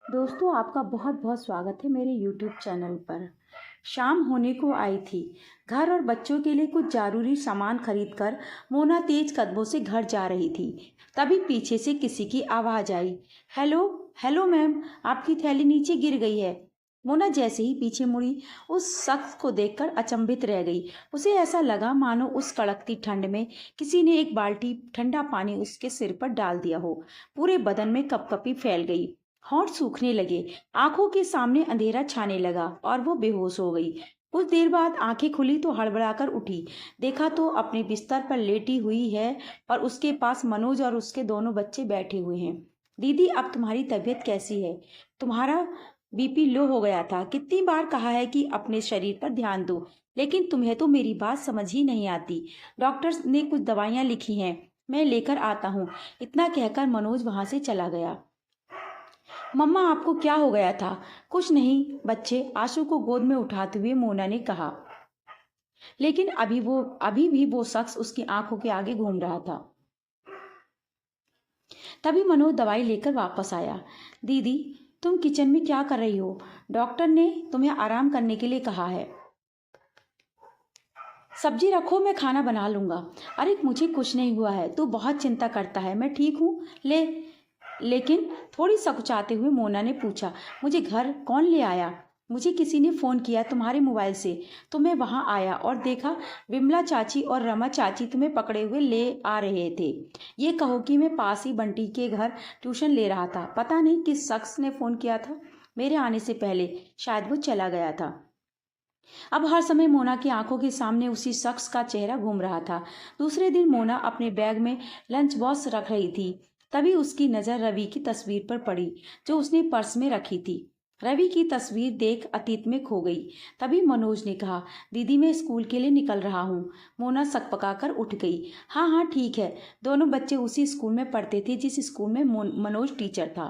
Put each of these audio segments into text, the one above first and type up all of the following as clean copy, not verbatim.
दोस्तों, आपका बहुत बहुत स्वागत है मेरे यूट्यूब चैनल पर। शाम होने को आई थी। घर और बच्चों के लिए कुछ जरूरी सामान खरीदकर मोना तेज कदमों से घर जा रही थी। तभी पीछे से किसी की आवाज़ आई। हेलो, हेलो मैम, आपकी थैली नीचे गिर गई है। मोना जैसे ही पीछे मुड़ी, उस शख्स को देखकर अचंभित रह गई। उसे ऐसा लगा मानो उस कड़कती ठंड में किसी ने एक बाल्टी ठंडा पानी उसके सिर पर डाल दिया हो। पूरे बदन में कपकपी फैल गई, होंठ सूखने लगे, आंखों के सामने अंधेरा छाने लगा और वो बेहोश हो गई। कुछ देर बाद आंखें खुली तो हड़बड़ाकर उठी। देखा तो अपने बिस्तर पर लेटी हुई है और उसके पास मनोज और उसके दोनों बच्चे बैठे हुए हैं। दीदी, अब तुम्हारी तबीयत कैसी है? तुम्हारा बीपी लो हो गया था। कितनी बार कहा है कि अपने शरीर पर ध्यान दो, लेकिन तुम्हें तो मेरी बात समझ ही नहीं आती। डॉक्टर ने कुछ दवाइयाँ लिखी हैं, मैं लेकर आता हूँ। इतना कहकर मनोज वहां से चला गया। मम्मा, आपको क्या हो गया था? कुछ नहीं बच्चे, आशु को गोद में उठाते हुए मोना ने कहा। लेकिन अभी भी वो शख्स उसकी आंखों के आगे घूम रहा था। तभी मनोज दवाई लेकर वापस आया। दीदी, तुम किचन में क्या कर रही हो? डॉक्टर ने तुम्हें आराम करने के लिए कहा है। सब्जी रखो, मैं खाना बना लूंगा। अरे मुझे कुछ नहीं हुआ है, तू बहुत चिंता करता है। मैं ठीक हूँ। लेकिन थोड़ी सकुचाते हुए मोना ने पूछा, मुझे घर कौन ले आया? मुझे किसी ने फ़ोन किया तुम्हारे मोबाइल से, तो मैं वहां आया और देखा विमला चाची और रमा चाची तुम्हें पकड़े हुए ले आ रहे थे। ये कहो कि मैं पास ही बंटी के घर ट्यूशन ले रहा था। पता नहीं किस शख्स ने फ़ोन किया था मेरे आने से पहले। शायद वो चला गया था। अब हर समय मोना की आंखों के सामने उसी शख्स का चेहरा घूम रहा था। दूसरे दिन मोना अपने बैग में लंच बॉक्स रख रही थी। तभी उसकी नज़र रवि की तस्वीर पर पड़ी, जो उसने पर्स में रखी थी। रवि की तस्वीर देख अतीत में खो गई। तभी मनोज ने कहा, दीदी मैं स्कूल के लिए निकल रहा हूँ। मोना सकपकाकर उठ गई। हाँ हाँ ठीक है। दोनों बच्चे उसी स्कूल में पढ़ते थे जिस स्कूल में मनोज टीचर था।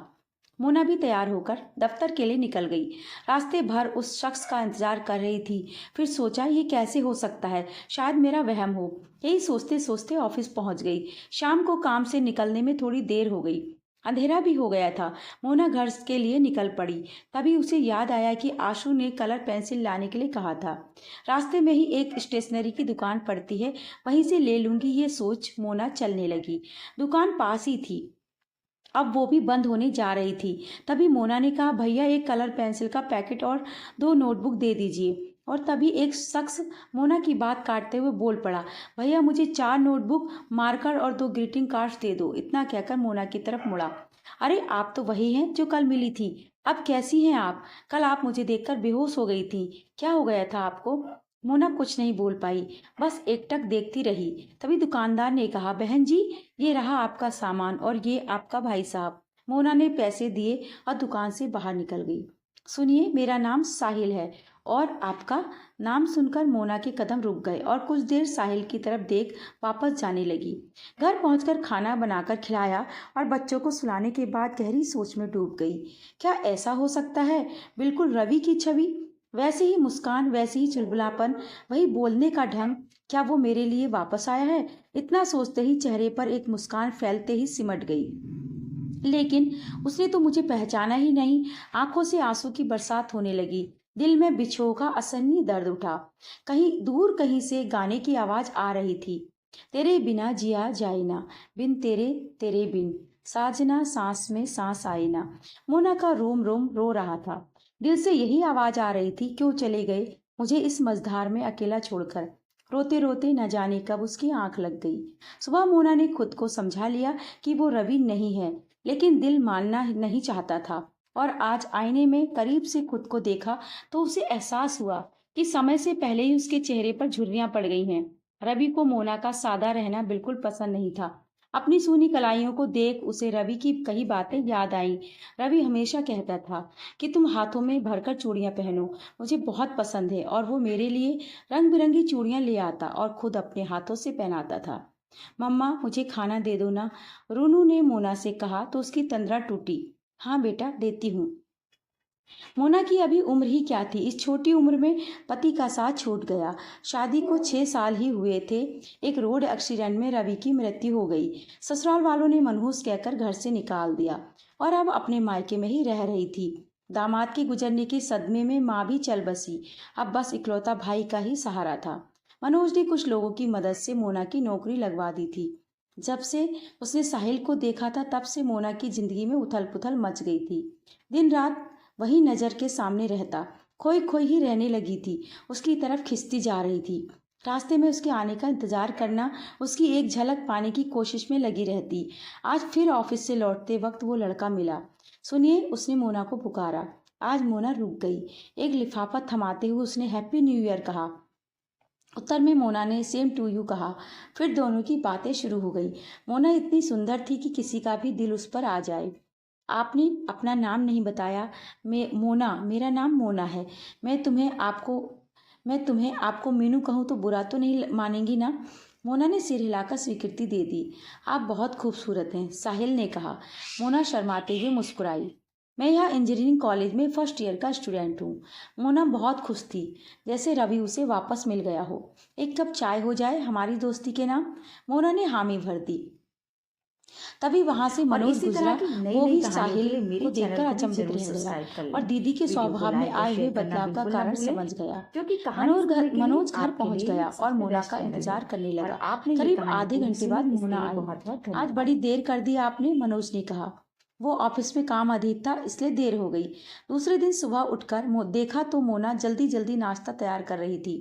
मोना भी तैयार होकर दफ्तर के लिए निकल गई। रास्ते भर उस शख्स का इंतजार कर रही थी। फिर सोचा, ये कैसे हो सकता है? शायद मेरा वहम हो। यही सोचते सोचते ऑफिस पहुंच गई। शाम को काम से निकलने में थोड़ी देर हो गई। अंधेरा भी हो गया था। मोना घर के लिए निकल पड़ी। तभी उसे याद आया कि आशु ने कलर पेंसिल लाने के लिए कहा था। रास्ते में ही एक स्टेशनरी की दुकान पड़ती है, वहीं से ले लूंगी, ये सोच मोना चलने लगी। दुकान पास ही थी, अब वो भी बंद होने जा रही थी। तभी मोना ने कहा, भैया एक कलर पेंसिल का पैकेट और 2 नोटबुक दे दीजिए। और तभी एक शख्स मोना की बात काटते हुए बोल पड़ा, भैया मुझे 4 नोटबुक, मार्कर और 2 ग्रीटिंग कार्ड्स दे दो। इतना कहकर मोना की तरफ मुड़ा। अरे आप तो वही हैं जो कल मिली थी। अब कैसी हैं आप? कल आप मुझे देखकर बेहोश हो गई थी। क्या हो गया था आपको? मोना कुछ नहीं बोल पाई, बस एकटक देखती रही। तभी दुकानदार ने कहा, बहन जी, ये रहा आपका सामान और ये आपका भाई साहब। मोना ने पैसे दिए और दुकान से बाहर निकल गई। सुनिए, मेरा नाम साहिल है। और आपका? नाम सुनकर मोना के कदम रुक गए और कुछ देर साहिल की तरफ देख वापस जाने लगी। घर पहुंचकर खाना बनाकर खिलाया और बच्चों को सुलाने के बाद गहरी सोच में डूब गई। क्या ऐसा हो सकता है? बिल्कुल रवि की छवि, वैसे ही मुस्कान, वैसे ही चुलबुलापन, वही बोलने का ढंग। क्या वो मेरे लिए वापस आया है? इतना सोचते ही चेहरे पर एक मुस्कान फैलते ही सिमट गई। लेकिन उसने तो मुझे पहचाना ही नहीं। आंखों से आंसू की बरसात होने लगी। दिल में बिछोह का असहनीय दर्द उठा। कहीं दूर कहीं से गाने की आवाज आ रही थी, तेरे बिना जिया जाए ना, बिन तेरे तेरे बिन, साजना सांस में सांस आए ना। मोना का रोम रोम रो रहा था। दिल से यही आवाज आ रही थी, क्यों चले गए मुझे इस मझधार में अकेला छोड़कर। रोते रोते न जाने कब उसकी आंख लग गई। सुबह मोना ने खुद को समझा लिया कि वो रवि नहीं है, लेकिन दिल मानना नहीं चाहता था। और आज आईने में करीब से खुद को देखा तो उसे एहसास हुआ कि समय से पहले ही उसके चेहरे पर झुर्रियां पड़ गई हैं। रवि को मोना का सादा रहना बिल्कुल पसंद नहीं था। अपनी सूनी कलाइयों को देख उसे रवि की कई बातें याद आई। रवि हमेशा कहता था कि तुम हाथों में भरकर चूड़ियां पहनो, मुझे बहुत पसंद है। और वो मेरे लिए रंग बिरंगी चूड़ियां ले आता और खुद अपने हाथों से पहनाता था। मम्मा मुझे खाना दे दो ना, रूनू ने मोना से कहा तो उसकी तंद्रा टूटी। हाँ बेटा, देती हूँ। मोना की अभी उम्र ही क्या थी, इस छोटी उम्र में पति का साथ छूट गया। शादी को 6 साल ही हुए थे। एक रोड एक्सीडेंट में रवि की मृत्यु हो गई। ससुराल वालों ने मनहूस कहकर घर से निकाल दिया और अब अपने मायके में ही रह रही थी। दामाद के गुजरने के सदमे में माँ भी चल बसी। अब बस इकलौता भाई का ही सहारा था। मनोज ने कुछ लोगों की मदद से मोना की नौकरी लगवा दी थी। जब से उसने साहिल को देखा था तब से मोना की जिंदगी में उथल पुथल मच गई थी। दिन रात वही नज़र के सामने रहता, खोई खोई ही रहने लगी थी, उसकी तरफ खिंचती जा रही थी। रास्ते में उसके आने का इंतजार करना, उसकी एक झलक पाने की कोशिश में लगी रहती। आज फिर ऑफिस से लौटते वक्त वो लड़का मिला। सुनिए, उसने मोना को पुकारा। आज मोना रुक गई। एक लिफाफा थमाते हुए उसने हैप्पी न्यू ईयर कहा। उत्तर में मोना ने सेम टू यू कहा। फिर दोनों की बातें शुरू हो गई। मोना इतनी सुंदर थी कि किसी का भी दिल उस पर आ जाए। आपने अपना नाम नहीं बताया। मोना, मेरा नाम मोना है। मैं तुम्हें आपको मीनू कहूँ तो बुरा तो नहीं मानेंगी ना? मोना ने सिर हिलाकर स्वीकृति दे दी। आप बहुत खूबसूरत हैं, साहिल ने कहा। मोना शर्माते हुए मुस्कुराई। मैं यहाँ इंजीनियरिंग कॉलेज में फर्स्ट ईयर का स्टूडेंट हूँ। मोना बहुत खुश थी, जैसे रवि उसे वापस मिल गया हो। एक कप चाय हो जाए हमारी दोस्ती के नाम? मोना ने हामी भर दी। तभी वहां से मनोज गुजरा। वो भी साहिल को देखकर अचंभित रह गया और दीदी के स्वभाव में आए हुए बदलाव का कारण समझ गया। मनोज घर पहुंच गया और मोना का इंतजार करने लगा। करीब आधे घंटे बाद मोना आई। आज बड़ी देर कर दी आपने, मनोज ने कहा। वो ऑफिस में काम अधिक था इसलिए देर हो गई। दूसरे दिन सुबह उठकर देखा तो मोना जल्दी जल्दी नाश्ता तैयार कर रही थी।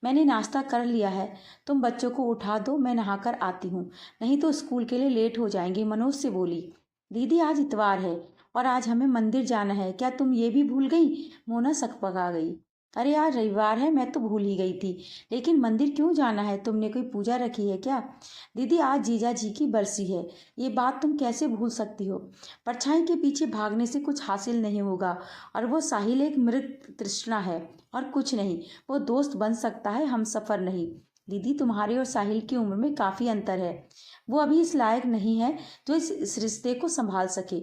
मैंने नाश्ता कर लिया है, तुम बच्चों को उठा दो, मैं नहाकर आती हूँ, नहीं तो स्कूल के लिए लेट हो जाएंगे, मनोज से बोली। दीदी आज इतवार है और आज हमें मंदिर जाना है, क्या तुम ये भी भूल गई? मोना सकपका गई। अरे आज रविवार है, मैं तो भूल ही गई थी, लेकिन मंदिर क्यों जाना है? तुमने कोई पूजा रखी है क्या? दीदी आज जीजा जी की बरसी है, ये बात तुम कैसे भूल सकती हो? परछाई के पीछे भागने से कुछ हासिल नहीं होगा और वो साहिल एक मृत तृष्णा है और कुछ नहीं। वो दोस्त बन सकता है, हम सफ़र नहीं। दीदी तुम्हारे और साहिल की उम्र में काफ़ी अंतर है। वो अभी इस लायक नहीं है जो इस रिश्ते को संभाल सके।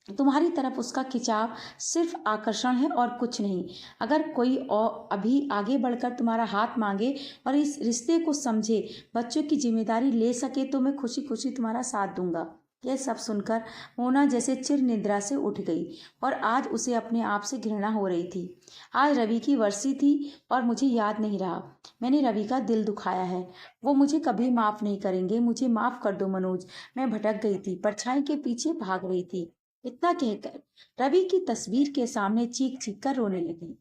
तुम्हारी तरफ उसका खिंचाव सिर्फ आकर्षण है और कुछ नहीं। अगर कोई और अभी आगे बढ़कर तुम्हारा हाथ मांगे और इस रिश्ते को समझे, बच्चों की जिम्मेदारी ले सके, तो मैं खुशी खुशी तुम्हारा साथ दूंगा। यह सब सुनकर मोना जैसे चिर निद्रा से उठ गई और आज उसे अपने आप से घृणा हो रही थी। आज रवि की वर्षी थी और मुझे याद नहीं रहा। मैंने रवि का दिल दुखाया है, वो मुझे कभी माफ़ नहीं करेंगे। मुझे माफ़ कर दो मनोज, मैं भटक गई थी, परछाई के पीछे भाग रही थी। इतना कहकर रवि की तस्वीर के सामने चीख चीख कर रोने लगी।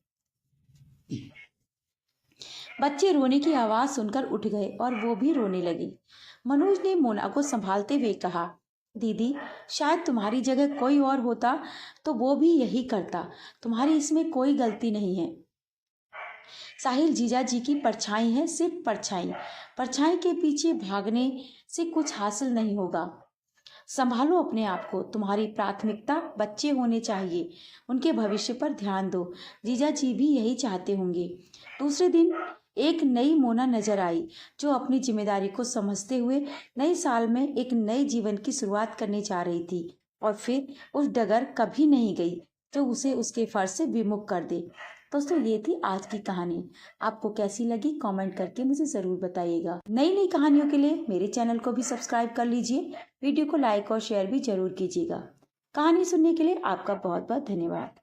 बच्चे रोने की आवाज सुनकर उठ गए और वो भी रोने लगे। मनोज ने मोना को संभालते हुए कहा, दीदी शायद तुम्हारी जगह कोई और होता तो वो भी यही करता। तुम्हारी इसमें कोई गलती नहीं है। साहिल जीजा जी की परछाई है, सिर्फ परछाई। परछाई के पीछे भागने से कुछ हासिल नहीं होगा। संभालो अपने आप को। तुम्हारी प्राथमिकता बच्चे होने चाहिए, उनके भविष्य पर ध्यान दो। जीजा जी भी यही चाहते होंगे। दूसरे दिन एक नई मोना नजर आई जो अपनी जिम्मेदारी को समझते हुए नए साल में एक नए जीवन की शुरुआत करने जा रही थी और फिर उस डगर कभी नहीं गई जो उसे उसके फर्ज से विमुख कर दे। दोस्तों, ये थी आज की कहानी। आपको कैसी लगी कमेंट करके मुझे ज़रूर बताइएगा। नई नई कहानियों के लिए मेरे चैनल को भी सब्सक्राइब कर लीजिए। वीडियो को लाइक और शेयर भी जरूर कीजिएगा। कहानी सुनने के लिए आपका बहुत बहुत धन्यवाद।